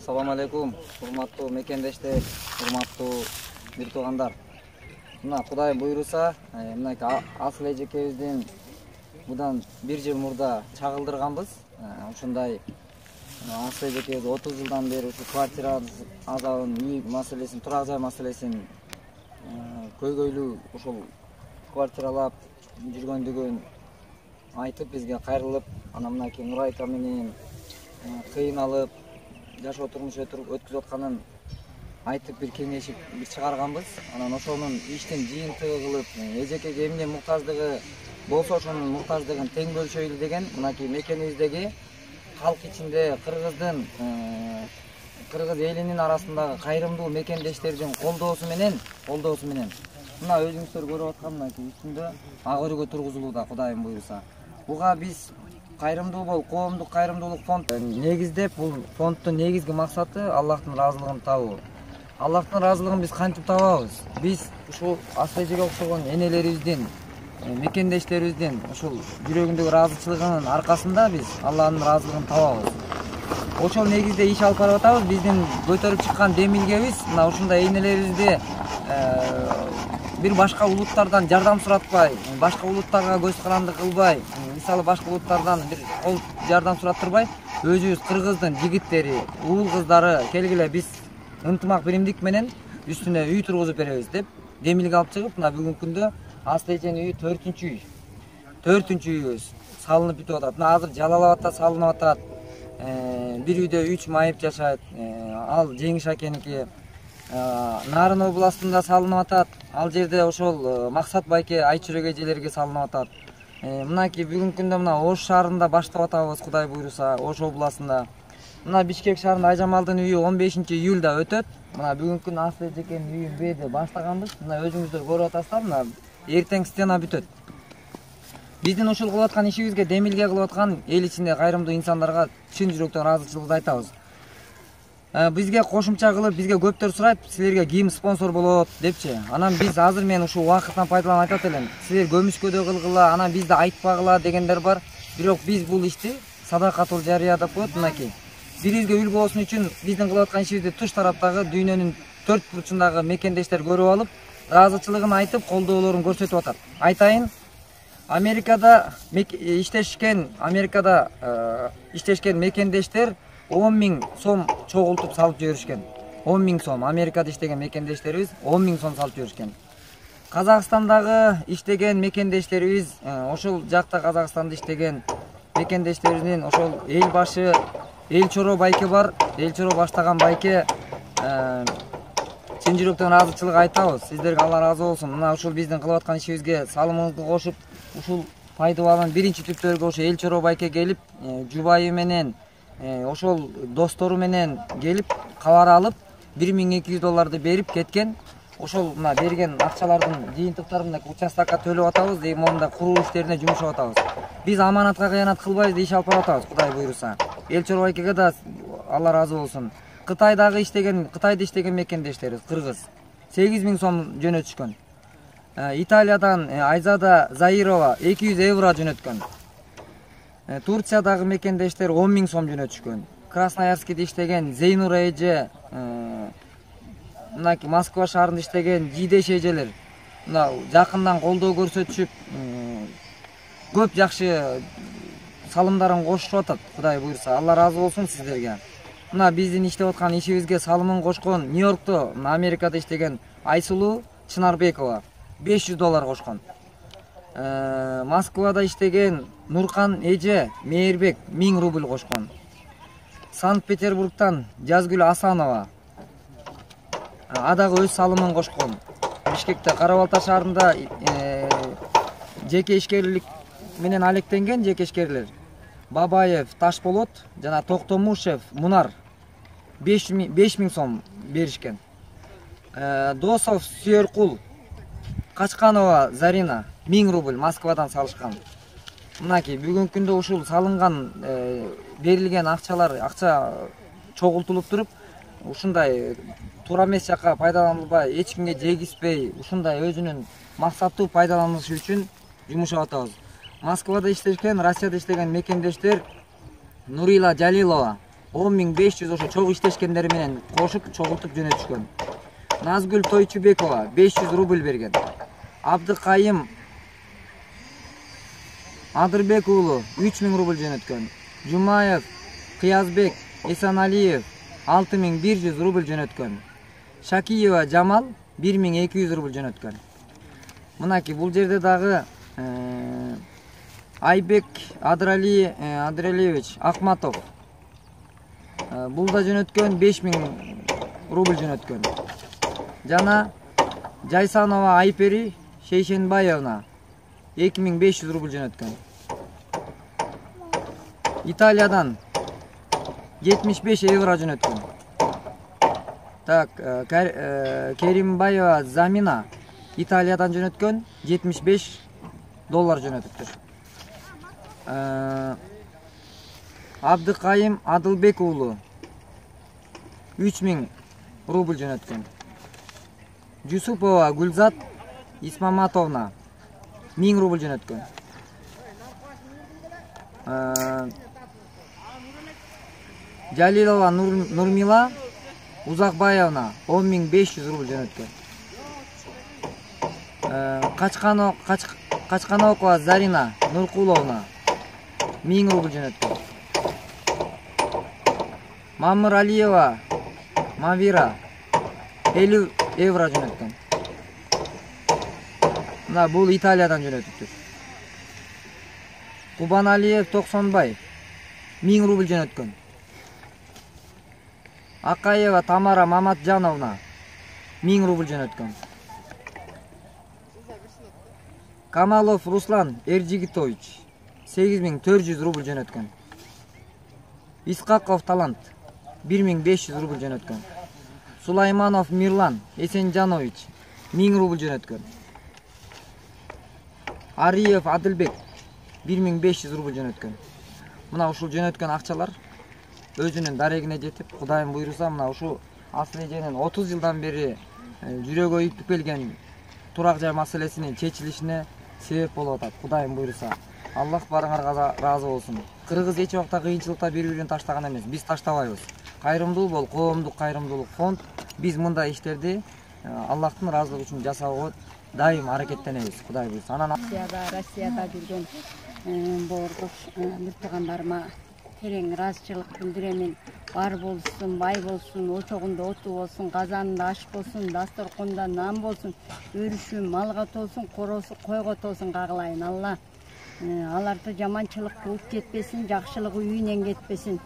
Assalamu alaikum. Урматтуу мекендештер, урматтуу бир туугандар. Мына Кудай буйруса, мынакей Асыл эжекебиздин мындан 1 жыл мурда чагылдырганбыз. Ушундай Асыл эжекебиз 30 жылдан бери ушу квартира азабын, үй маселесин, турак жай маселесин көйгөйлүү ушул квартиралап жүргөндүгүн айтып бизге кайрылып, ана мынакей Нурайка менен кыйналып жашоо турмуш өткүзүп атканын айтып бир кеңешип бир чыгарганбыз. Анан ошонун иштин жыйынтыгы кылып, эжекеге эмне муктаждыгы болсо ошонун муктаждыгын тең бөлүшөйлү деген мынакей мекенибиздеги калк ичинде кыргыз элинин арасындагы кайрымдуу мекендештердин колдоосу менен мына өзүңүздөр көрүп аткан мынакей үстүндө ак өргө тургузулууда Кудайым буйруса. Буга биз кайрымдуу коомдук кайрымдуулук фонд негиздеп, бул фонддун негизги максаты Аллахтын ыраазылыгын табуу. Аллахтын ыраазылыгын биз кантип табабыз? Биз ушул Асыл эжеге окшогон энелерибиздин, мекендештерибиздин ушул жүрөгүндөгү ыраазычылыгынын аркасында биз Аллахтын ыраазылыгын табабыз. Ошол негизде иш алып барып атабыз. Биздин көтөрүп чыккан демилгебиз мына ушундай энелерибизди бир башка улуттардан жардам суратпай, башка улуттарга көз каранды кылбай, мисалы башка улуттардан бир кол жардам сураттырбай, өзүбүз кыргыздын жигиттери, уул кыздары келгиле биз ынтымак биримдик менен үстүнө үй тургузуп беребиз деп демилге алып чыгып, мына бүгүнкү күндө Асыл эженин үйү 4-үncü үйүбүз салынып бүтүп атат. Мына азыр Жалал Абадта салынып атат. Бир үйдө 3 майып жашайт. Ал Жеңиш акеники. Нарын областында салынып атат. Ал жерде ошол Максат байке Айчүрөк эжелерге салынып атат. Мынакей бүгүнкү күндө мына Ош шаарында баштап атабыз, Кудай буйруса, Ош областында. Мына Бишкек шаарында Айжамалдын үйү 15-июлда өтөт. Мына бүгүнкү күндө Асыл эжекенин үйүн бээде баштаганбыз. Мына өзүңүздөр көрүп атасыздар, мына эртең стена бүтөт. Биздин ушул кылып аткан ишибизге демилге кылып аткан эл ичинде кайрымдуу инсандарга чын жүрөктөн ыраазычылыгыбызды айтабыз. Бизге кошумча кылып, бизге көптөр сурайт, силерге ким спонсор болот депчи. Анан биз азыр мен ушул убакыттан пайдаланып айтат элем. Силер көмүскөдө кылгыла, анан бизди айтпагыла дегендер бар. Бирок биз бул ишти садакатул жария деп коет, мынакей. Бирибизге үлгү болсун үчүн биздин кылып аткан ишибизди туш тараптагы дүйнөнүн 4 бурчундагы мекендештер көрүп алып, ыраазычылыгын айтып, колдоолорун көрсөтүп атат. Айтайын, Америкада иштешкен мекендештер 10.000 сом чогултуп салып жиберишкен. 10.000 сом Америкада иштеген мекендештерибиз 10.000 сом салып жиберишкен. Казакстандагы иштеген мекендештерибиз, ошол жакта Казакстанда иштеген мекендештерибиздин ошол эл башы Элчоро байке бар. Элчоро баштаган байке чын жүрөктөн ыраазычылык айтабыз. Сиздерге Алла ыраазы болсун. Мына ушул биздин кылып аткан ишибизге салымыңызды кошуп, ушул пайдаланып биринчи түптөргө ошо Элчоро байке келип, жубайы менен, ошол достору менен келип, кабар алып, $1200 берип кеткен. Ошол мына берген акчалардын жыйынтыктарын участокко төлөп атабыз, монда куруу иштерине жумшап атабыз. Биз аманатка кыянат кылбайбыз, иш алып барып атабыз, Кудай буйруса. Элчоро байкеге да Алла ыраазы болсун. Кытайда иштеген мекендештерибиз кыргыз 8.000 сом жөнөтүшкөн. Италиядан Айзада Заирова 200 евро жөнөткөн. Турциядагы мекендештер 10.000 сом жөнөтүшкөн. Красноярскиде иштеген Зейнура эже, мынакей Москва шаарында иштеген Жидеш эжелер мына жакындан колдоо көрсөтүшүп, көп жакшы салымдарын кошуп атат, Кудай буйруса. Алла ыраазы болсун сиздерге. Мына биздин иштеп аткан ишибизге салымын кошкон Нью-Йоркто, Америкада иштеген Айсулуу Чынарбекова $500 кошкон. Москвада иштеген Нуркан эже Мээрбек 1000 рубль кошкон. Санкт-Петербургтан Жазгүл Асанова адагы өз салымын кошкон. Бишкекте Карабалта шаарында жеке ишкерлик менен алектенген жеке ишкерлер Бабаев Ташболот жана Токтомушев Мунар 5000 сом беришкен. Досов Сүйөркул Качканова Зарина 1000 рубль Москвадан салышкан. Мынакей бүгүнкү күндө ушул салынган берилген акча чогултулуп туруп, ушундай туура эмес жакка пайдаланылбай, эч кимге жегиспей, ушундай өзүнүн максаттуу пайдаланышы үчүн жумшап атабыз. Москвада иштешкен, Россияда иштеген мекендештер Нурила Жалилова 10.500 ошо чогуу иштешкендери менен кошуп чогултуп жөнөтүшкөн. Назгүл Тойчубекова 500 рубль берген. Абдыкайым Адырбек уулу 3000 рубль жөнөткөн. Жумаев Кыязбек Эсаналиев 6100 рубль жөнөткөн. Шакиева Жамал 1200 рубль жөнөткөн. Мынаки бул жерде дагы Айбек Адралиевич Ахматов бул да жөнөткөн 5000 рубль жөнөткөн. Жана Жайсанова Айпери Шейшенбаевна 2500 рубль жөнөткөн. Италиядан 75 евро жөнөткөн. Так, Керимбаева Замина Италиядан жөнөткөн 75 доллар жөнөтүптүр. Абдыкайым Адылбек уулу 3000 рубль жөнөткөн. Жусупова Гүлзат Исмаматовна 1000 рубль жөнөткөн. Жалилова Нурмила Узакбаевна 10500 рубль жөнөткөн. Качканокова Зарина Нуркуловна 1000 рубль жөнөткөн. Мамыралиева Мавира 50 евро жөнөткөн. Мына бул Италиядан жөнөтүптүр. Кубаналиев Токсонбай 1000 рубль жөнөткөн. Акаева Тамара Маматжановна 1000 рубль жөнөткөн. Камалов Руслан Эржигитович 8400 рубль жөнөткөн. Исқақов Талант 1500 рубль жөнөткөн. Сулайманов Мирлан Эсенжанович 1000 рубль жөнөткөн. Ариев Адылбек 1500 рубль жөнөткөн. Мына ушул жөнөткөн акчалар өзүнүн дарегине жетип, Кудайым буйруса, мына ушул Асыл эженин 30 жылдан бери жүрөгү өйүп келген турак жай маселесинин чечилишине себеп болуп атат. Кудайым буйруса, Аллах барыңарга ыраазы болсун. Кыргыз эч убакта кыйынчылыкта бири-бирин таштаган эмес. Биз таштабайбыз. Кайрымдуу бол, коомдук кайрымдуулук фонд. Биз мындай иштерди Аллахтын ыраазылыгы үчүн жасоого дайым аракеттенебиз. Кудай буйруса. Анан Россияда жүргөн боордук бир туугандарыма терең ыраазычылык билдиремин. Бар болсун, бай болсун, очогунда оту болсун, казанында аш болсун, дасторконда нан болсун, өрүшү малга толсун, коросу койго толсун кагылайын Алла. Аларды жаманчылык кылып кетпесин, жакшылыгы үйүнөн кетпесин.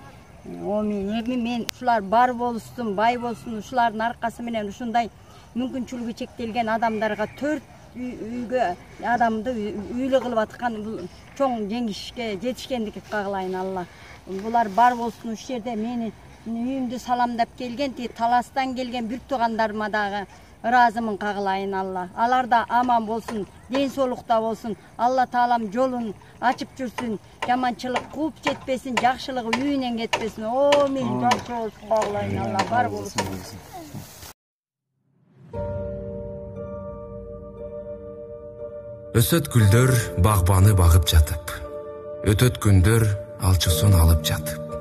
Эми мен ушулар бар болсун, бай болсун, ушулардын аркасы менен ушундай мүмкүнчүлүгү чектелген адамдарга 4 үйгө адамды үйлүү кылып аткан чоң жеңишке жетишкендикти кагылайын Алла. Булар бар болсун, ушул жерде мени үйүмдү саламдап келген, таластан келген бир туугандарыма дагы ыраазымын кагылайын Алла. Алар да аман болсун, ден соолукта болсун. Алла Таалам жолун ачып жүрсүн, жаманчылык кууп жетпесин, жакшылыгы үйүнөн кетпесин. Амин. Жакшы болсун кагылайын Алла, бар болсун. Өсөт гүлдөр багбаны багып жатып, өтөт күндөр алчысын алып жатып.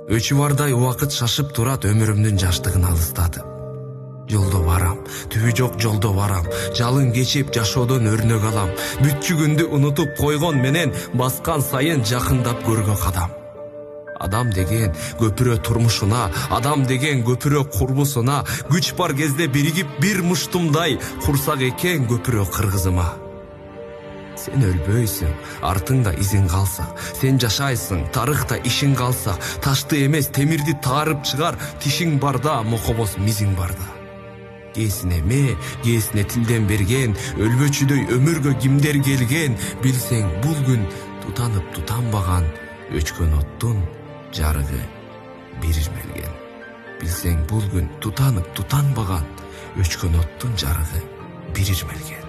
Өчү бардай убакыт шашып турат өмүрүмдүн жаштыгын алыстатып. Жолдо барам, түбү жок жолдо барам, жалын кечип жашоодон өрнөк алам. Бүткүгүндү унутуп койгон менен баскан сайын жакындап көргө кадам. Адам деген көпүрө турмушуна, адам деген көпүрө курбусуна, күч бар кезде биригип бир муштумдай курсак экен көпүрө кыргызыма. Сен өлбөйсүң, артыңда изин калса, сен жашайсың, тарыхта ишин калса, ташты эмес темирди таарып чыгар, тишиң барда, мокобос мизиң барда. Кээсине ме, кээсине тилден берген, өлбөчүдөй өмүргө кимдер келген, билсең бул күн тутанып тутанбаган, өчкөн оттун жарыгы бирирмелген. Билсең бул күн тутанып тутанбаган, өчкөн оттун жарыгы бирирмелген.